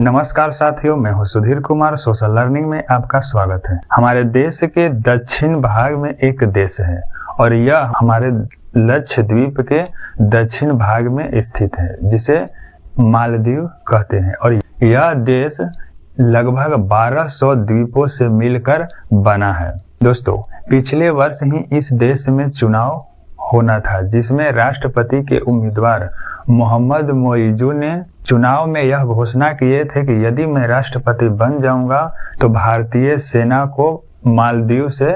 नमस्कार साथियों, मैं हूं सुधीर कुमार। सोशल लर्निंग में आपका स्वागत है। हमारे देश के दक्षिण भाग में एक देश है और यह हमारे लक्षद्वीप के दक्षिण भाग में स्थित है, जिसे मालदीव कहते हैं। और यह देश लगभग 1200 द्वीपों से मिलकर बना है। दोस्तों, पिछले वर्ष ही इस देश में चुनाव होना था, जिसमें राष्ट्रपति के उम्मीदवार मोहम्मद मोइजू ने चुनाव में यह घोषणा किए थे कि यदि मैं राष्ट्रपति बन जाऊंगा तो भारतीय सेना को मालदीव से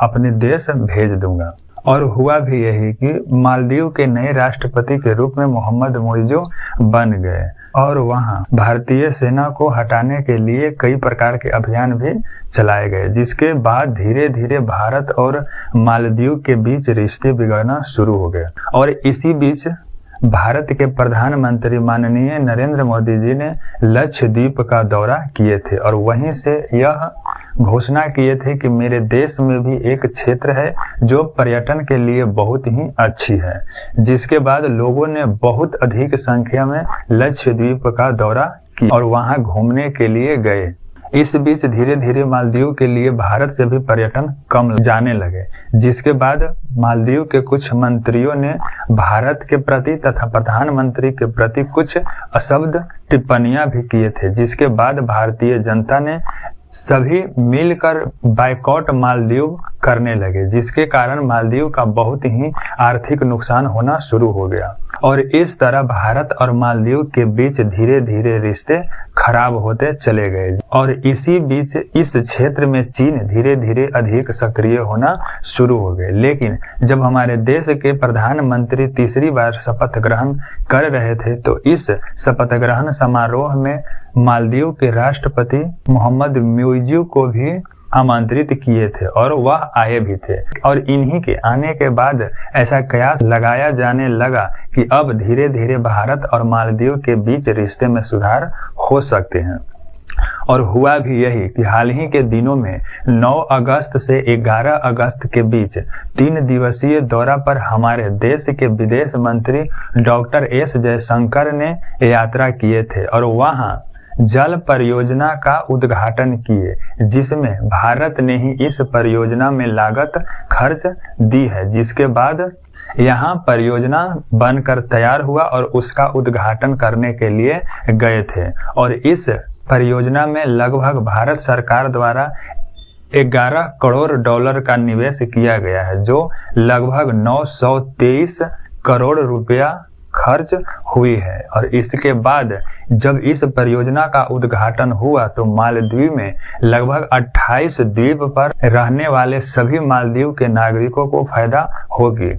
अपने देश भेज दूंगा। और हुआ भी यही कि मालदीव के नए राष्ट्रपति के रूप में मोहम्मद मोइजू बन गए और वहां भारतीय सेना को हटाने के लिए कई प्रकार के अभियान भी चलाए गए, जिसके बाद धीरे धीरे भारत और मालदीव के बीच रिश्ते बिगड़ना शुरू हो गए। और इसी बीच भारत के प्रधानमंत्री माननीय नरेंद्र मोदी जी ने लक्षद्वीप का दौरा किए थे और वहीं से यह घोषणा किए थे कि मेरे देश में भी एक क्षेत्र है जो पर्यटन के लिए बहुत ही अच्छी है, जिसके बाद लोगों ने बहुत अधिक संख्या में लक्षद्वीप का दौरा किया और वहां घूमने के लिए गए। इस बीच धीरे धीरे मालदीव के लिए भारत से भी पर्यटन कम जाने लगे, जिसके बाद मालदीव के कुछ मंत्रियों ने भारत के प्रति तथा प्रधानमंत्री के प्रति कुछ अशब्द टिप्पणियां भी किए थे, जिसके बाद भारतीय जनता ने सभी मिलकर बायकॉट मालदीव करने लगे, जिसके कारण मालदीव का बहुत ही आर्थिक नुकसान होना शुरू हो गया। और इस तरह भारत और मालदीव के बीच धीरे धीरे रिश्ते खराब होते चले गए। और इसी बीच इस क्षेत्र में चीन धीरे धीरे अधिक सक्रिय होना शुरू हो गए। लेकिन जब हमारे देश के प्रधानमंत्री तीसरी बार शपथ ग्रहण कर रहे थे तो इस शपथ ग्रहण समारोह में मालदीव के राष्ट्रपति मोहम्मद मोइजू को भी आमंत्रित किए थे और वह आए भी थे। और इन्हीं के आने के बाद ऐसा कयास लगाया जाने लगा कि अब धीरे धीरे भारत और मालदीव के बीच रिश्ते में सुधार हो सकते हैं। और हुआ भी यही कि हाल ही के दिनों में 9 अगस्त से 11 अगस्त के बीच 3 दिवसीय दौरा पर हमारे देश के विदेश मंत्री डॉक्टर एस जयशंकर ने यात्रा किए थे और वहां जल परियोजना का उद्घाटन किए, जिसमें भारत ने ही इस परियोजना में लागत खर्च दी है, जिसके बाद यहाँ परियोजना बनकर तैयार हुआ और उसका उद्घाटन करने के लिए गए थे। और इस परियोजना में लगभग भारत सरकार द्वारा 11 करोड़ डॉलर का निवेश किया गया है, जो लगभग 923 करोड़ रुपया खर्च हुई है। और इसके बाद जब इस परियोजना का उद्घाटन हुआ तो मालदीव में लगभग 28 द्वीप पर रहने वाले सभी मालदीव के नागरिकों को फायदा होगी,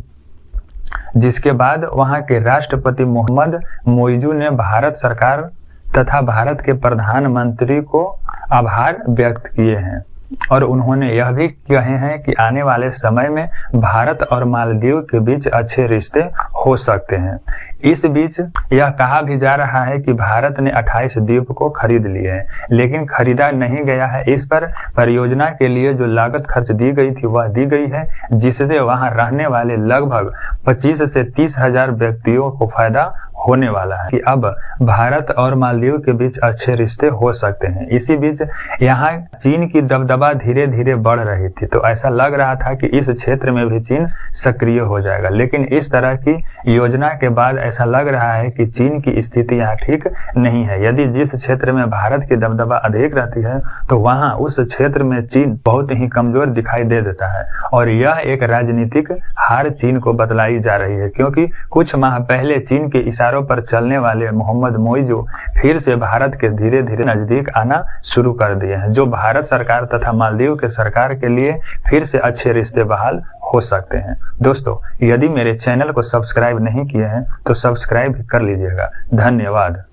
जिसके बाद वहां के राष्ट्रपति मोहम्मद मोइजू ने भारत सरकार तथा भारत के प्रधानमंत्री को आभार व्यक्त किए हैं। और उन्होंने यह भी कहे हैं कि आने वाले समय में भारत और मालदीव के बीच अच्छे रिश्ते हो सकते हैं। इस बीच यह कहा भी जा रहा है कि भारत ने 28 द्वीप को खरीद लिए हैं, लेकिन खरीदा नहीं गया है। इस पर परियोजना के लिए जो लागत खर्च दी गई थी वह दी गई है, जिससे वहां रहने वाले लगभग 25 से 30 हजार व्यक्तियों को फायदा होने वाला है कि अब भारत और मालदीव के बीच अच्छे रिश्ते हो सकते हैं। इसी बीच यहाँ चीन की दबदबा धीरे धीरे बढ़ रही थी, तो ऐसा लग रहा था कि इस क्षेत्र में भी चीन सक्रिय हो जाएगा। लेकिन इस तरह की योजना के बाद ऐसा लग रहा है कि चीन की स्थिति यहाँ ठीक नहीं है। यदि जिस क्षेत्र में भारत की दबदबा अधिक रहती है तो वहाँ उस क्षेत्र में चीन बहुत ही कमजोर दिखाई दे देता है। और यह एक राजनीतिक हार चीन को बतलाई जा रही है, क्योंकि कुछ माह पहले चीन के इशारों पर चलने वाले मोहम्मद मोइजू फिर से भारत के धीरे धीरे नजदीक आना शुरू कर दिए हैं, जो भारत सरकार तथा मालदीव के सरकार के लिए फिर से अच्छे रिश्ते बहाल हो सकते हैं। दोस्तों, यदि मेरे चैनल को सब्सक्राइब नहीं किए हैं तो सब्सक्राइब कर लीजिएगा। धन्यवाद।